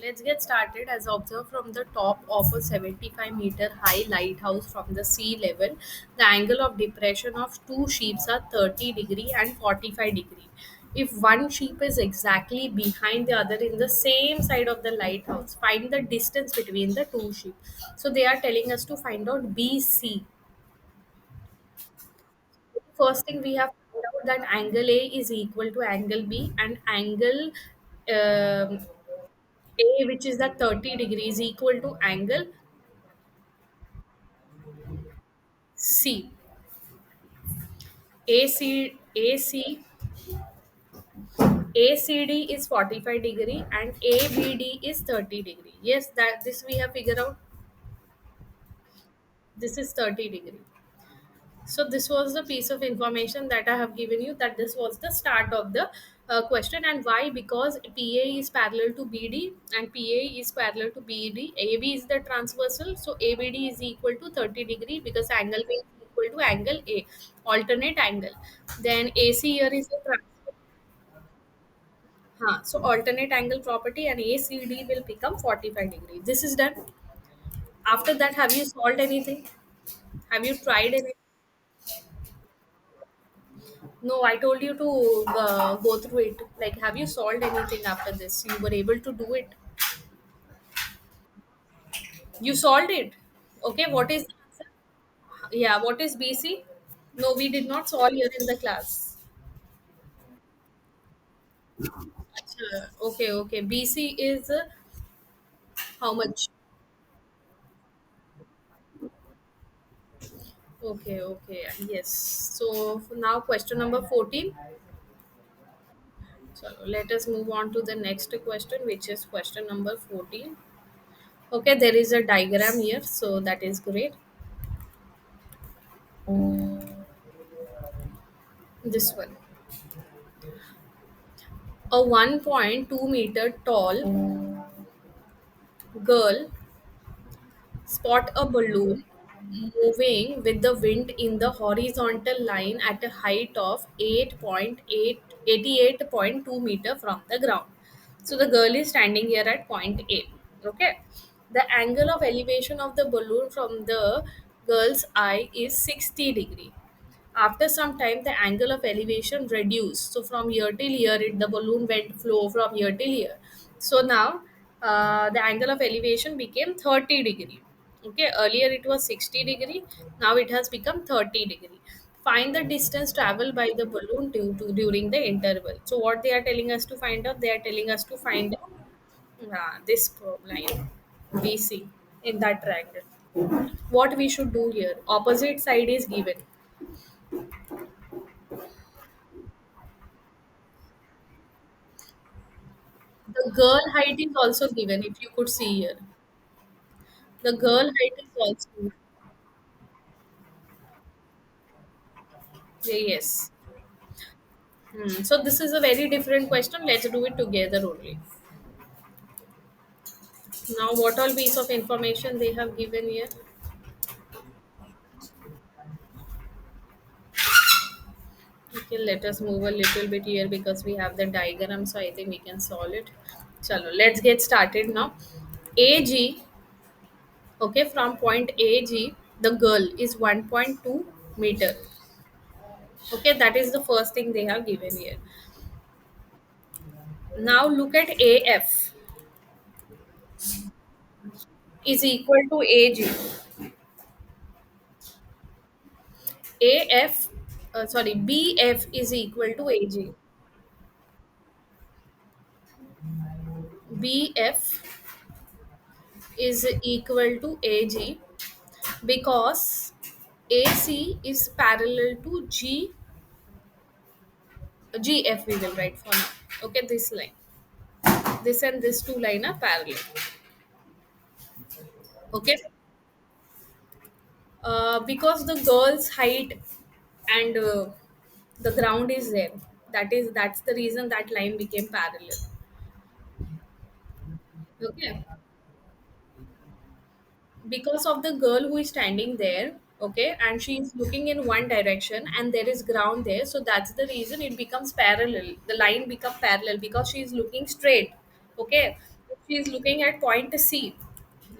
let's get started. As observed from the top of a 75-meter high lighthouse from the sea level, the angle of depression of two sheets are 30 degree and 45 degree. If one sheep is exactly behind the other in the same side of the lighthouse, find the distance between the two sheep. So they are telling us to find out BC. First thing we have found out that angle A is equal to angle B and angle A, which is the 30 degrees, equal to angle C. AC, AC, ACD is 45 degree and ABD is 30 degree. Yes, that this we have figured out. This is 30 degree. So this was the piece of information that I have given you, that this was the start of the question. And why? Because PA is parallel to BD and PA is parallel to BD. AB is the transversal, so ABD is equal to 30 degree because angle B is equal to angle A, alternate angle. Then AC here is the so alternate angle property, and ACD will become 45 degree. This is done. After that, have you solved anything? Have you tried anything? No, I told you to go through it. Like, have you solved anything after this? You were able to do it. You solved it. Okay, what is the answer? Yeah, what is BC? No, we did not solve here in the class. Acha, okay, okay. BC is how much? Okay, okay. Yes. So now question number 14. So let us move on to the next question, which is question number 14. Okay, there is a diagram here, so that is great. This one. A 1.2-meter tall girl spot a balloon moving with the wind in the horizontal line at a height of 88.2 meter from the ground. So the girl is standing here at point A. Okay. The angle of elevation of the balloon from the girl's eye is 60 degree. After some time, the angle of elevation reduced. So from here till here, the balloon went flow from here till here. So now the angle of elevation became 30 degree. Okay, earlier it was 60 degree. Now it has become 30 degree. Find the distance traveled by the balloon during the interval. So what they are telling us to find out? They are telling us to find out this line BC in that triangle. What we should do here? Opposite side is given. The girl height is also given, if you could see here. The girl height is also, yes. So this is a very different question. Let's do it together only. Now, what all piece of information they have given here? Okay, let us move a little bit here because we have the diagram, so I think we can solve it. Chalo, let's get started now. AG, okay, from point AG, the girl is 1.2 meter. Okay, that is the first thing they have given here. Now look at AF is equal to AG. AF, sorry, BF is equal to AG. BF is equal to AG because AC is parallel to GF, we will write for now. Okay, this line. This and this two line are parallel. Okay. Because the girl's height and the ground is there. That's the reason that line became parallel. Okay. Because of the girl who is standing there, okay, and she is looking in one direction and there is ground there, so that's the reason it becomes parallel. The line become parallel because she is looking straight. Okay. She is looking at point C.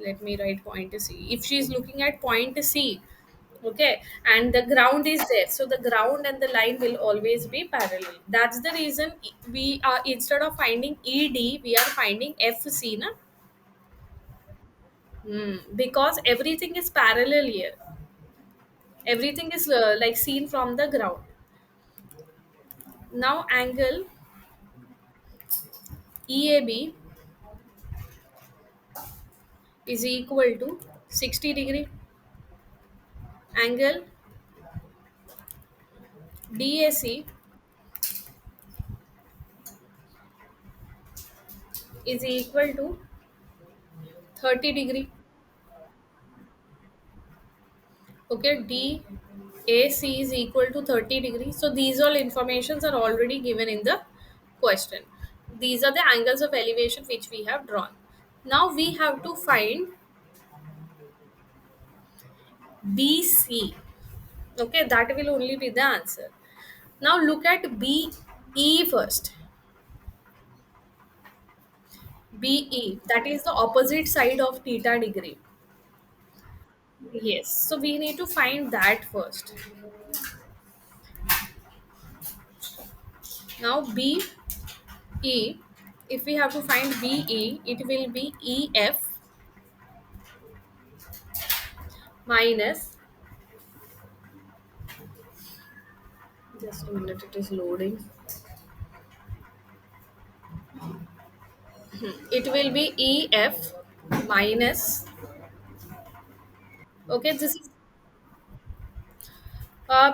Let me write point C. If she is looking at point C, okay, and the ground is there, so the ground and the line will always be parallel. That's the reason we are, instead of finding ED, we are finding FC, na? Because everything is parallel here. Everything is like seen from the ground. Now angle EAB is equal to 60 degree. Angle DAC is equal to 30 degree. Okay, DAC is equal to 30 degrees. So these all informations are already given in the question. These are the angles of elevation which we have drawn. Now we have to find BC. Okay, that will only be the answer. Now look at BE first. BE, that is the opposite side of theta degree. Yes, so we need to find that first. Now BE, if we have to find BE, it will be EF minus, just a minute, it is loading. It will be EF minus, okay, this is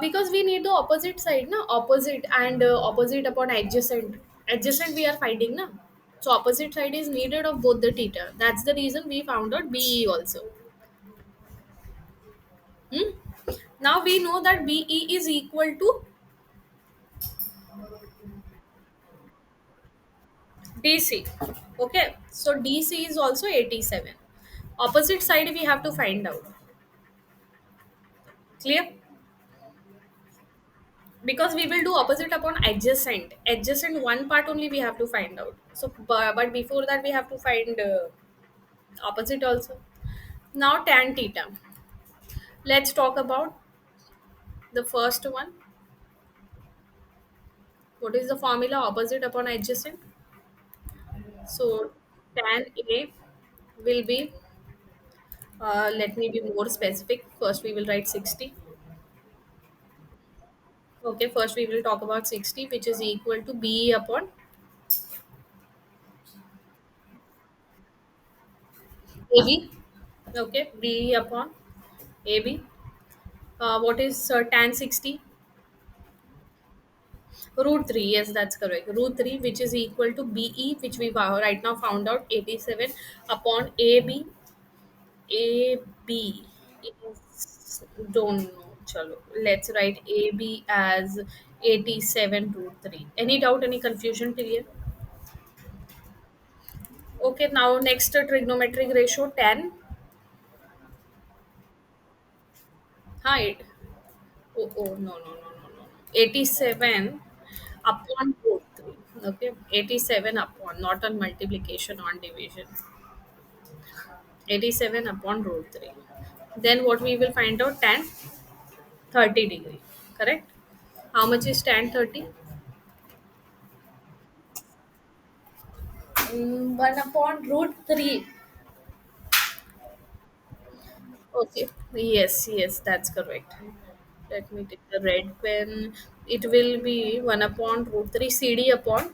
because we need the opposite side, na, opposite and opposite upon adjacent. Adjacent we are finding, na. So opposite side is needed of both the theta. That's the reason we found out BE also. Hmm? Now we know that BE is equal to DC. Okay, so DC is also 87. Opposite side we have to find out. Clear? Because we will do opposite upon adjacent. Adjacent one part only we have to find out. So, but before that we have to find opposite also. Now tan theta. Let's talk about the first one. What is the formula opposite upon adjacent? So tan A will be, let me be more specific. First we will write 60. Okay, first we will talk about 60, which is equal to B upon AB. Okay, B upon AB. What is tan 60? Root 3. Yes, that's correct. Root 3, which is equal to BE, which we right now found out, 87 upon AB. AB is, don't know. Chalo. Let's write AB as 87 root 3. Any doubt, any confusion till here? Okay, now next trigonometric ratio 10. Height. Oh, no. 87 upon root 3. Okay, 87 upon, not on multiplication, on division. 87 upon root 3. Then what we will find out, tan 30 degree. Correct? How much is tan 30? 1 upon root 3. Okay. Yes, that's correct. Let me take the red pen. It will be 1 upon root 3 CD upon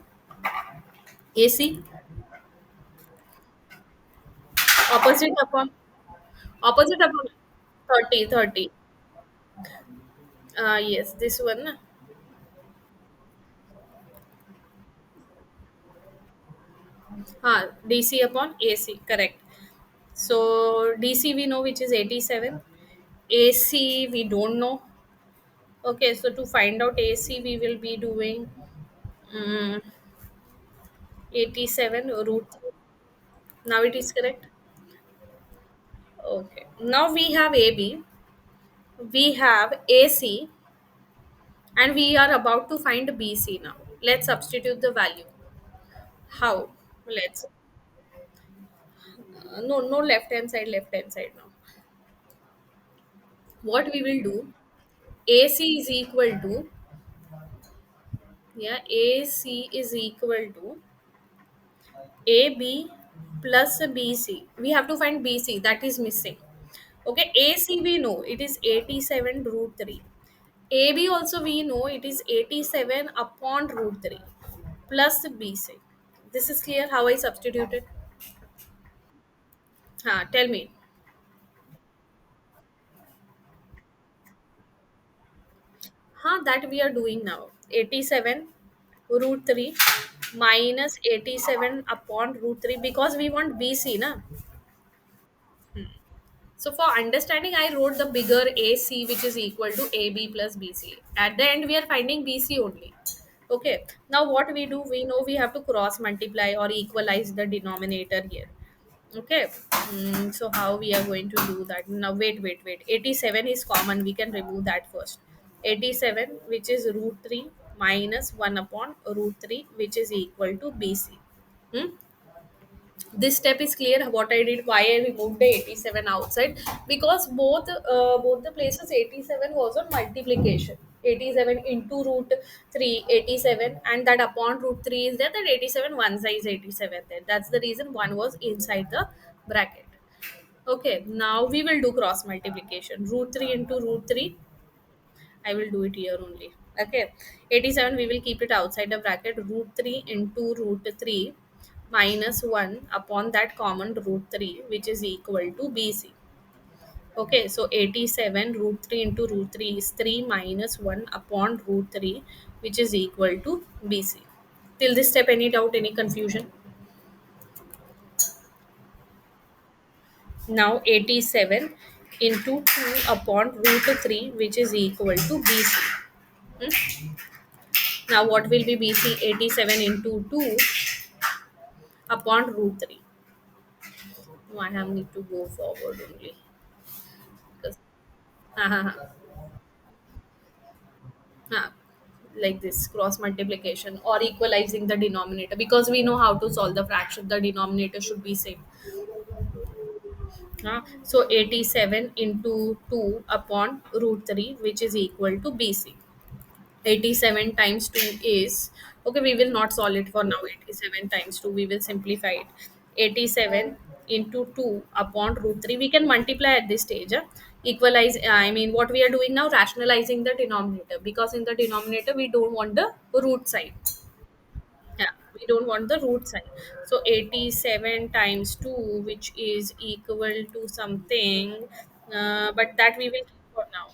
AC. Opposite upon, opposite upon 30. Yes, this one. Na? DC upon AC. Correct. So DC we know, which is 87. AC we don't know. Okay, so to find out AC, we will be doing um, 87 root. Now it is correct. Okay. Now we have AB, we have AC, and we are about to find BC now. Let's substitute the value. How? Let's. No, no, left hand side, left hand side now. What we will do, AC is equal to, yeah, AC is equal to AB plus BC. We have to find BC, that is missing. Okay, AC we know it is 87 root 3. AB also we know it is 87 upon root 3 plus BC. This is clear how I substituted? Tell me. That we are doing now. 87 root 3 minus 87 upon root 3 because we want BC na. So for understanding, I wrote the bigger AC which is equal to AB plus BC. At the end, we are finding BC only. Okay. Now what we do, we know we have to cross multiply or equalize the denominator here. Okay. So how we are going to do that? Now wait. 87 is common. We can remove that first. 87 which is root 3 minus 1 upon root 3 which is equal to BC. Hmm? This step is clear what I did, why I removed the 87 outside, because both the places 87 was on multiplication. 87 into root 3 87, and that upon root 3 is there, that 87 one side is 87 there. That's the reason one was inside the bracket. Okay, now we will do cross multiplication. Root 3 into root 3, I will do it here only. Okay. 87 we will keep it outside the bracket. Root 3 into root 3 minus 1 upon that common root 3 which is equal to BC. Okay, so 87 root 3 into root 3 is 3 minus 1 upon root 3 which is equal to BC. Till this step, any doubt, any confusion? Now 87 into 2 upon root 3 which is equal to BC. Now what will be BC? 87 into 2 upon root 3. No, I have need to go forward only. Because, ha, ha, ha, ha. Like this cross multiplication or equalizing the denominator, because we know how to solve the fraction, the denominator should be same. So 87 into 2 upon root 3 which is equal to BC. 87 times 2 is, okay, we will not solve it for now. 87 times 2, we will simplify it. 87 into 2 upon root 3, we can multiply at this stage. Equalize, I mean, what we are doing now, rationalizing the denominator, because in the denominator we don't want the root side. Yeah, we don't want the root side. So 87 times 2 which is equal to something, but that we will keep for now.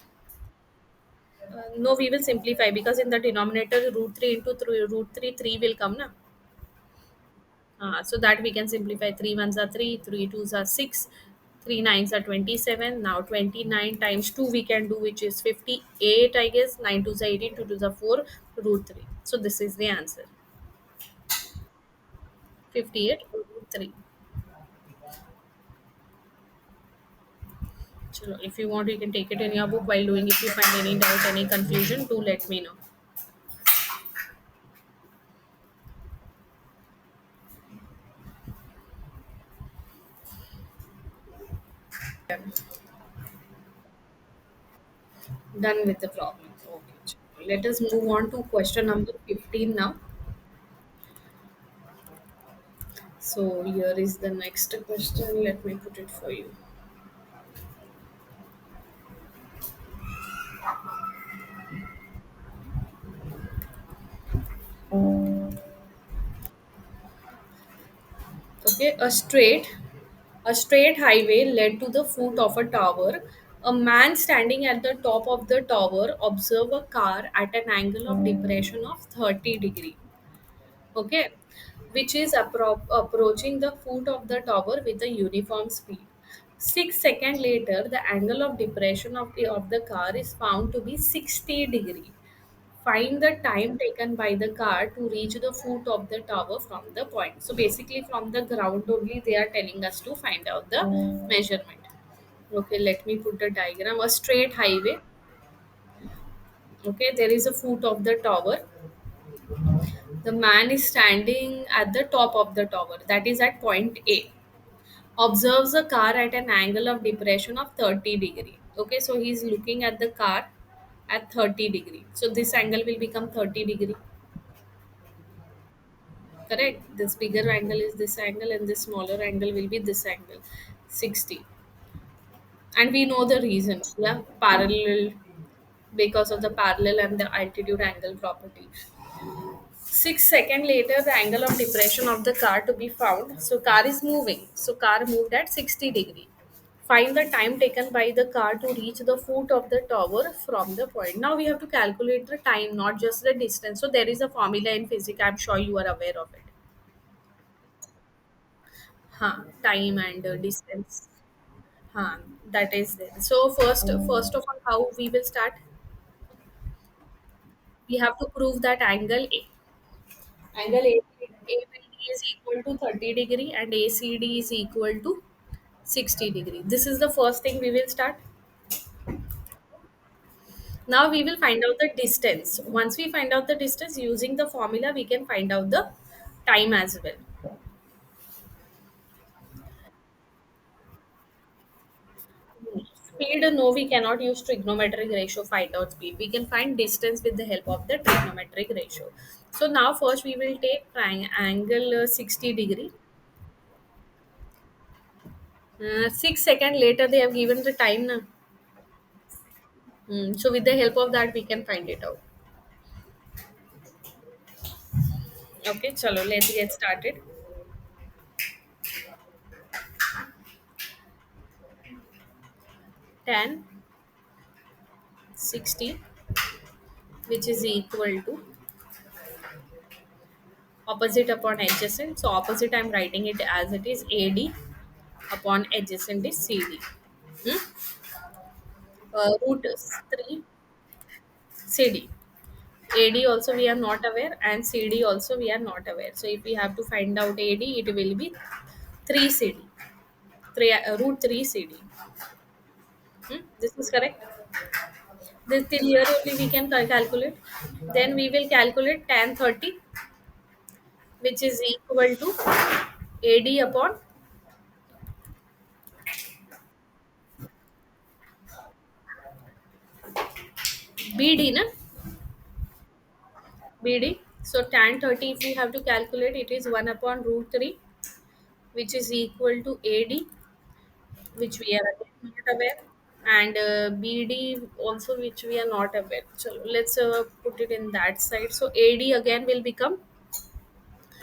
No, we will simplify, because in the denominator root 3 into 3, root 3, 3 will come na. So that we can simplify. 3 ones are 3, 3 twos are 6, 3 nines are 27. Now 29 times 2 we can do, which is 58, I guess. 9 twos are 18, 2 twos are 4, root 3. So this is the answer. 58 root 3. So if you want, you can take it in your book while doing. If you find any doubt, any confusion, do let me know. Done with the problem. Okay. Let us move on to question number 15 now. So here is the next question. Let me put it for you. Okay, a straight highway led to the foot of a tower. A man standing at the top of the tower observed a car at an angle of depression of 30 degree. Okay, which is approaching the foot of the tower with a uniform speed. 6 seconds later, the angle of depression of the car is found to be 60 degree. Find the time taken by the car to reach the foot of the tower from the point. So basically, from the ground only, they are telling us to find out the measurement. Okay, let me put the diagram. A straight highway. Okay, there is a foot of the tower. The man is standing at the top of the tower, that is at point A. observes a car at an angle of depression of 30 degree. Okay, so he's looking at the car at 30 degree, so this angle will become 30 degree. Correct, this bigger angle is this angle and this smaller angle will be this angle, 60. And we know the reason, yeah, parallel, because of the parallel and the altitude angle properties. 6 seconds later, the angle of depression of the car to be found. So car is moving. So car moved at 60 degree. Find the time taken by the car to reach the foot of the tower from the point. Now we have to calculate the time, not just the distance. So there is a formula in physics. I'm sure you are aware of it. Time and distance. Huh, that is there. So first of all, how we will start? We have to prove that angle A. Angle ABD is equal to 30 degree and ACD is equal to 60 degree. This is the first thing we will start. Now we will find out the distance. Once we find out the distance using the formula, we can find out the time as well. Speed, no, we cannot use trigonometric ratio find out speed. We can find distance with the help of the trigonometric ratio. So now first we will take angle 60 degree. 6 seconds later they have given the time now. So with the help of that we can find it out. Okay, chalo, let's get started. 10, 60, which is equal to opposite upon adjacent. So opposite I'm writing it as it is AD upon adjacent is CD. Hmm? Root 3 CD. AD also we are not aware and CD also we are not aware. So if we have to find out AD, it will be 3 CD. Root 3 CD. This is correct. This till here only we can calculate. Then we will calculate tan 30, which is equal to AD upon BD, na? BD. So tan 30, if we have to calculate, it is 1 upon root 3, which is equal to AD, which we are again not aware, and BD also, which we are not aware. So let's put it in that side. So AD again will become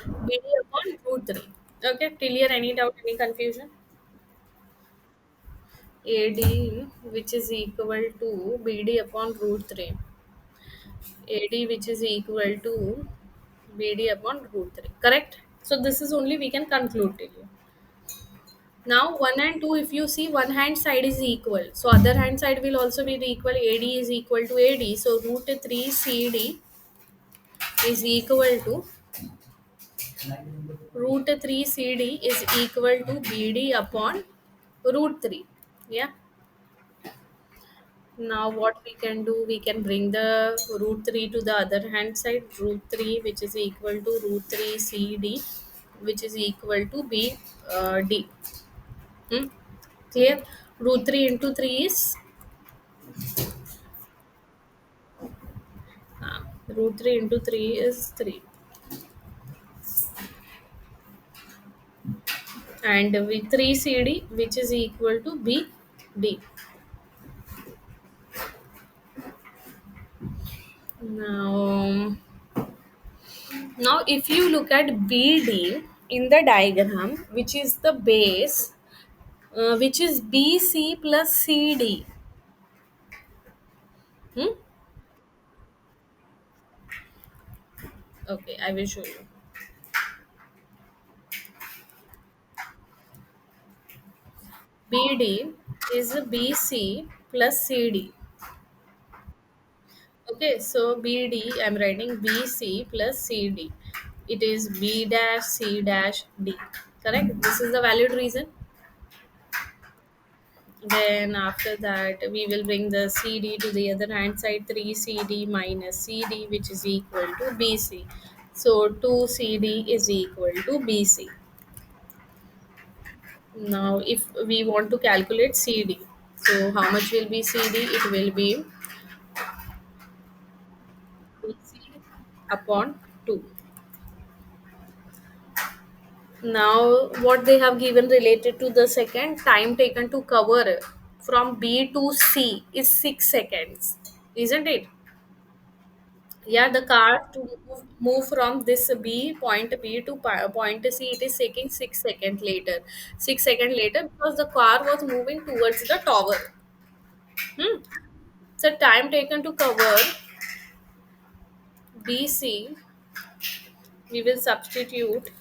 BD upon root 3. Okay, till here, any doubt, any confusion? AD, which is equal to BD upon root 3. AD, which is equal to BD upon root 3. Correct? So this is only we can conclude till you. Now 1 and 2, if you see, one hand side is equal. So other hand side will also be the equal. AD is equal to AD. So root 3 CD is equal to root 3 CD is equal to BD upon root 3. Yeah. Now what we can do, we can bring the root 3 to the other hand side. Root 3, which is equal to root 3 CD, which is equal to D. Hmm? Clear? Root 3 into 3 is root 3 into 3 is 3. And with 3 CD, which is equal to BD. Now, now if you look at BD in the diagram, which is the base, which is BC plus CD. Hmm? Okay, I will show you. BD is BC plus CD. Okay, so BD, I'm writing BC plus CD. It is B dash C dash D. Correct? This is the valid reason. Then after that, we will bring the CD to the other hand side. 3 CD minus CD, which is equal to BC. So 2 CD is equal to BC. Now, if we want to calculate CD, so how much will be CD? It will be BC upon 2. Now, what they have given related to the second time taken to cover from B to C is 6 seconds, isn't it? Yeah, the car to move from this B to point C, it is taking 6 seconds later. 6 seconds later because the car was moving towards the tower. Hmm. So time taken to cover BC, we will substitute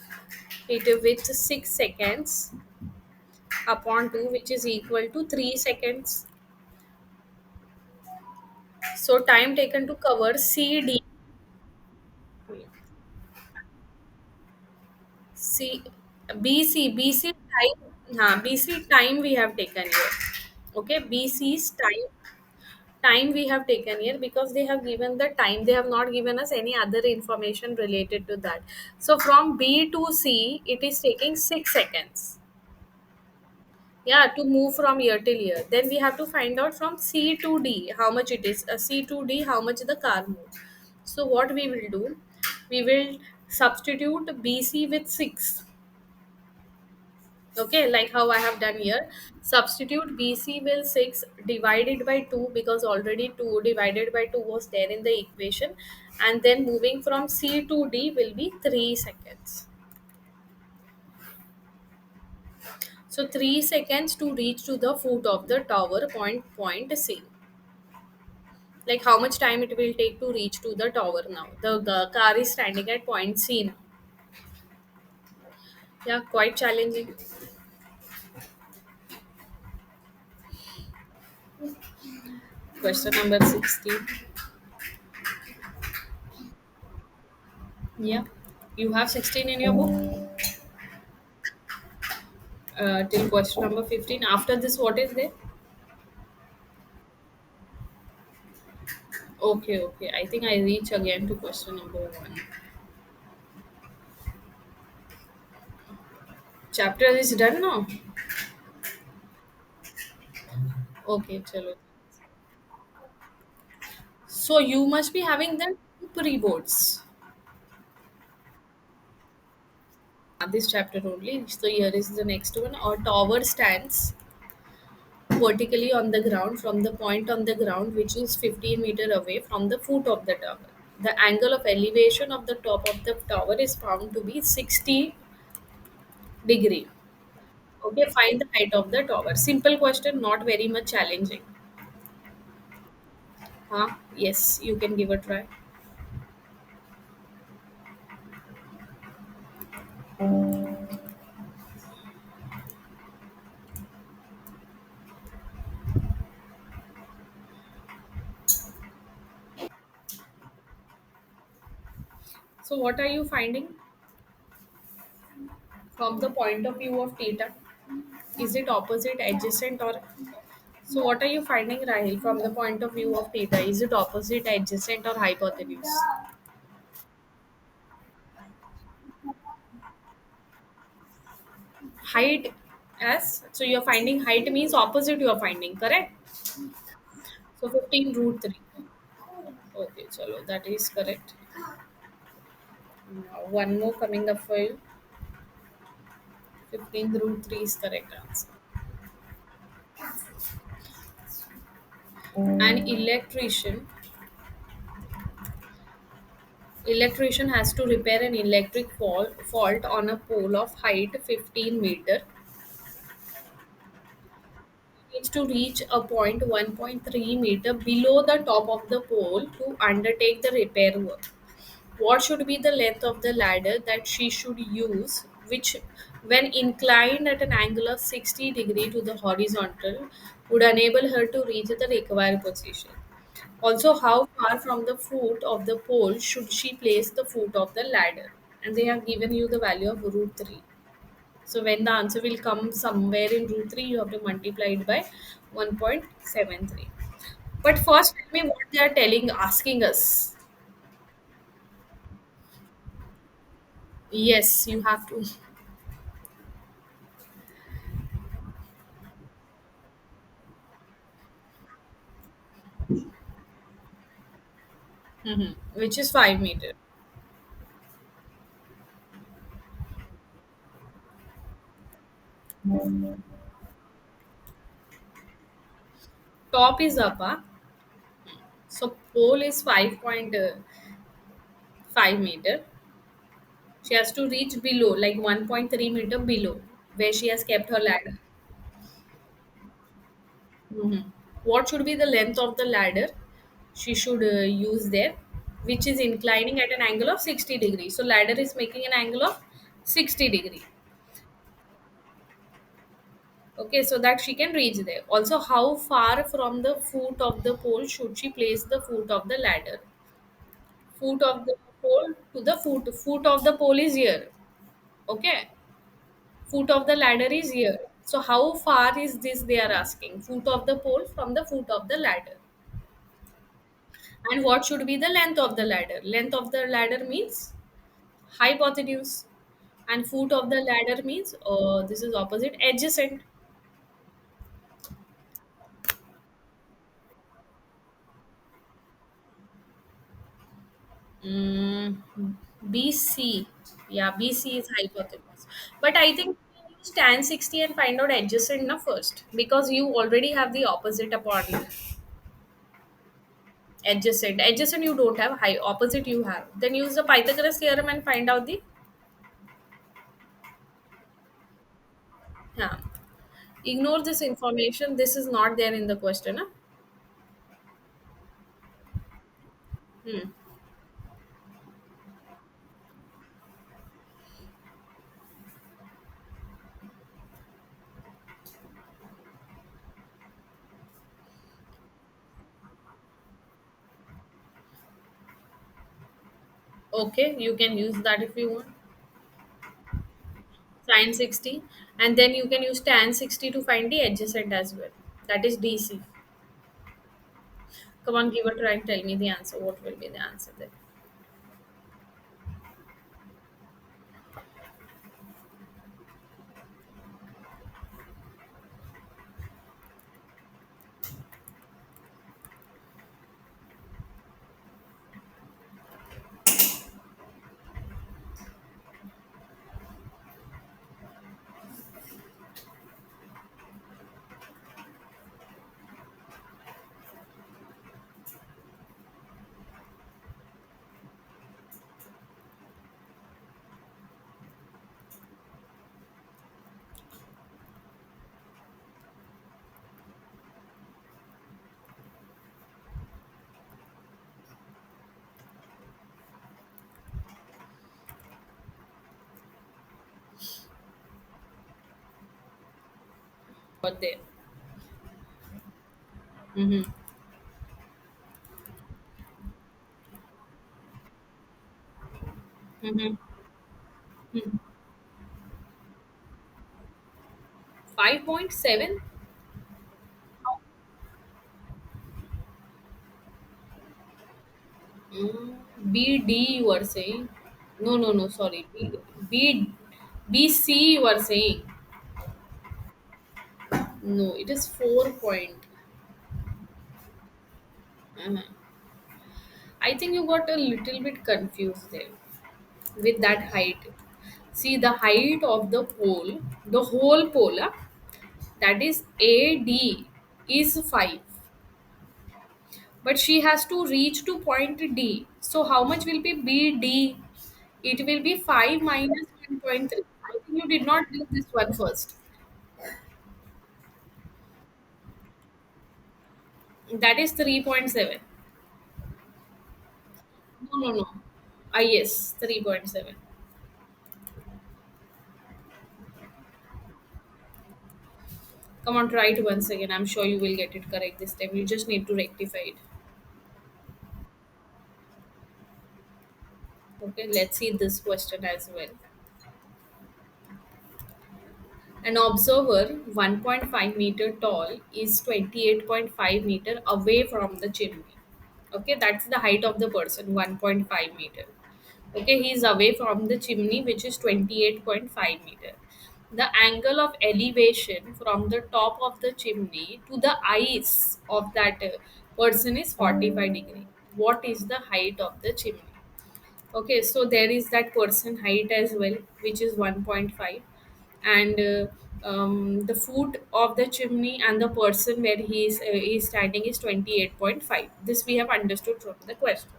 it with 6 seconds upon 2, which is equal to 3 seconds. So time taken to cover CD, C, BC time, BC time we have taken here. Okay, BC's time we have taken here because they have given the time, they have not given us any other information related to that. So from B to C it is taking 6 seconds, yeah, to move from year till year. Then we have to find out from C to D how much it is, C to D how much the car moved. So what we will do, we will substitute BC with 6. Okay, like how I have done here. Substitute BC will 6 divided by 2 because already 2 divided by 2 was there in the equation, and then moving from C to D will be 3 seconds. So 3 seconds to reach to the foot of the tower point C. Like how much time it will take to reach to the tower now. The car is standing at point C now. Yeah, quite challenging. Question number 16. Yeah. You have 16 in your book? Till question number 15. After this, what is there? Okay, okay. I think I reach again to question number 1. Chapter is done now? Okay, chalo. So you must be having then two pre-boards. This chapter only. So here is the next one. Our tower stands vertically on the ground from the point on the ground which is 15-meter away from the foot of the tower. The angle of elevation of the top of the tower is found to be 60 degree. Okay, find the height of the tower. Simple question, not very much challenging. Huh? Yes, you can give a try. So, what are you finding from the point of view of theta? Is it opposite, adjacent, or so? What are you finding, Rahil, from the point of view of theta? Is it opposite, adjacent, or hypotenuse? Height, as so you're finding height means opposite. You are finding correct. So 15 root 3. Okay, chalo, that is correct. Now, one more coming up for you. 15 root 3 is correct answer. An electrician has to repair an electric fault on a pole of height 15 meter. He needs to reach a point 1.3 meter below the top of the pole to undertake the repair work. What should be the length of the ladder that she should use, which, when inclined at an angle of 60 degree to the horizontal, would enable her to reach the required position? Also, how far from the foot of the pole should she place the foot of the ladder? And they have given you the value of root 3. So, when the answer will come somewhere in root 3, you have to multiply it by 1.73. But first, tell me what they are asking us. Yes, you have to. Which is 5 meter. Top is up, huh? So pole is 5.5 meter. She has to reach below, like 1.3 meter below, where she has kept her ladder. Mhm. What should be the length of the ladder she should use there, which is inclining at an angle of 60 degrees. So ladder is making an angle of 60 degree. Okay, so that she can reach there. Also, how far from the foot of the pole should she place the foot of the ladder? Foot of the pole to the foot of the pole is here. Okay, foot of the ladder is here. So how far is this they are asking? Foot of the pole from the foot of the ladder. And what should be the length of the ladder? Length of the ladder means hypotenuse, and foot of the ladder means this is opposite adjacent. Mm, BC. Yeah, BC is hypotenuse. But I think you use tan 60 and find out adjacent na first, because you already have the opposite upon adjacent. Adjacent you don't have, high opposite you have. Then use the Pythagoras theorem and find out the, yeah. Ignore this information. This is not there in the question. Huh? Hmm. Okay, you can use that if you want. Sin 60, and then you can use tan 60 to find the adjacent as well. That is DC. Come on, give a try and tell me the answer. What will be the answer there? What there? Mm-hmm. Mm-hmm. 5.7? BD you are saying? No, no, no, sorry. B, BC you are saying? No, it is 4 point. Uh-huh. I think you got a little bit confused there with that height. See, the height of the pole, the whole pole, that is AD, is 5. But she has to reach to point D. So, how much will be BD? It will be 5 minus 1.3. I think you did not do this one first. That is 3.7. No, no, no. Ah, yes, 3.7. Come on, try it once again. I'm sure you will get it correct this time. You just need to rectify it. Okay, let's see this question as well. An observer 1.5 meter tall is 28.5 meter away from the chimney. Okay, that's the height of the person, 1.5 meter. Okay, he is away from the chimney, which is 28.5 meter. The angle of elevation from the top of the chimney to the eyes of that person is 45 degree. what is the height of the chimney. Okay, so there is that person height as well, which is 1.5, and the foot of the chimney and the person where he is standing is 28.5. This we have understood from the question.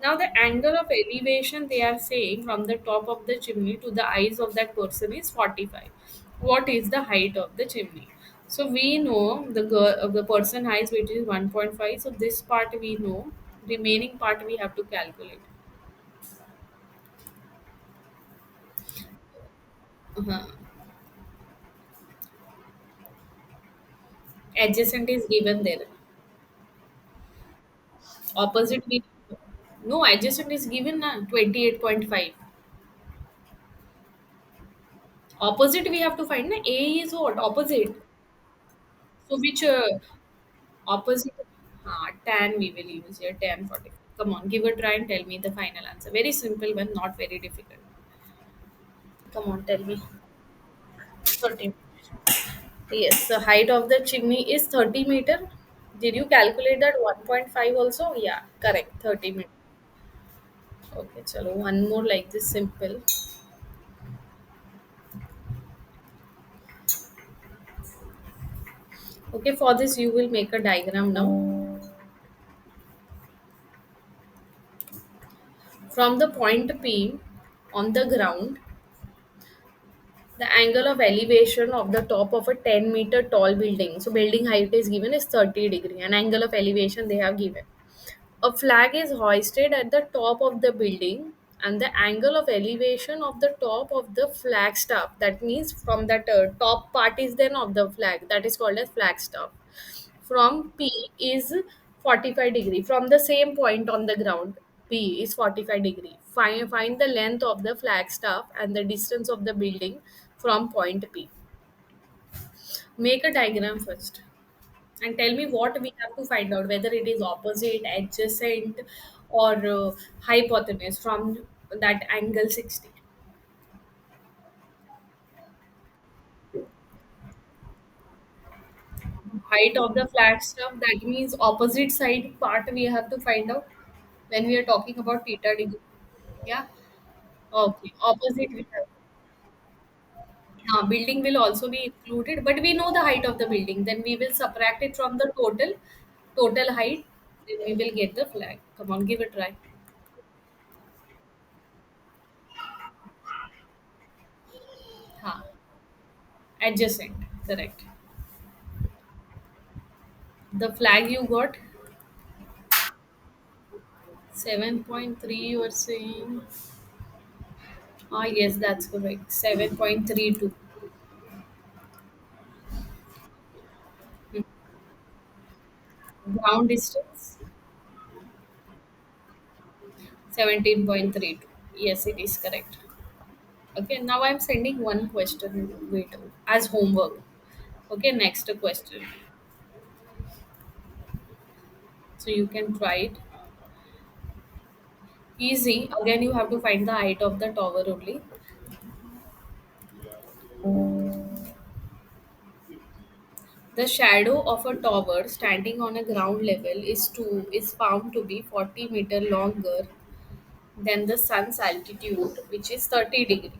Now, the angle of elevation they are saying from the top of the chimney to the eyes of that person is 45. What is the height of the chimney? So we know the person height which is 1.5. So this part we know. Remaining part we have to calculate. Uh-huh. Adjacent is given there. Opposite we no adjacent is given na 28.5. Opposite we have to find na A is what opposite. So which opposite, tan we will use here, tan 40. Come on, give a try and tell me the final answer. Very simple one, not very difficult. Come on, tell me. 30. Yes, the height of the chimney is 30 meter. Did you calculate that 1.5 also? Yeah, correct, 30 meter. Okay, chalo, one more like this simple. Okay, for this you will make a diagram now. From the point P on the ground, the angle of elevation of the top of a 10-meter tall building. So building height is given is 30 degree. An angle of elevation they have given. A flag is hoisted at the top of the building and the angle of elevation of the top of the flag staff. That means from that top part is then of the flag. That is called as flag staff. From P is 45 degree. From the same point on the ground, P is 45 degree. Find the length of the flag staff and the distance of the building from point P. Make a diagram first and tell me what we have to find out, whether it is opposite, adjacent, or hypotenuse from that angle 60. Height of the flag staff, that means opposite side part we have to find out when we are talking about theta degree. Yeah. Okay, opposite we have. Building will also be included, but we know the height of the building. Then we will subtract it from the total height. Then we will get the flag. Come on, give it a try. Ha, adjacent, correct. The flag you got 7.3. You are saying? Yes, that's correct. 7.32. Ground distance 17.32. Yes, it is correct. Okay, now I'm sending one question wait as homework. Okay, next question. So you can try it. Easy. Again, you have to find the height of the tower only. The shadow of a tower standing on a ground level is found to be 40-meter longer than the sun's altitude, which is 30 degree.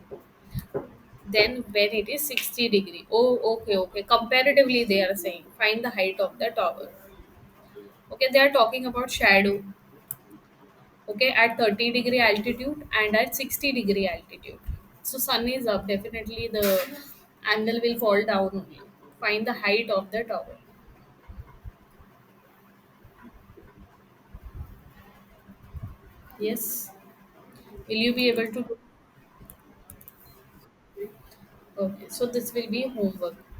Then when it is 60 degree. Oh, okay, okay. Comparatively, they are saying find the height of the tower. Okay, they are talking about shadow. Okay, at 30 degree altitude and at 60 degree altitude. So sun is up, definitely the angle will fall down only. Find the height of the tower. Yes. Will you be able to do? Okay, so this will be homework.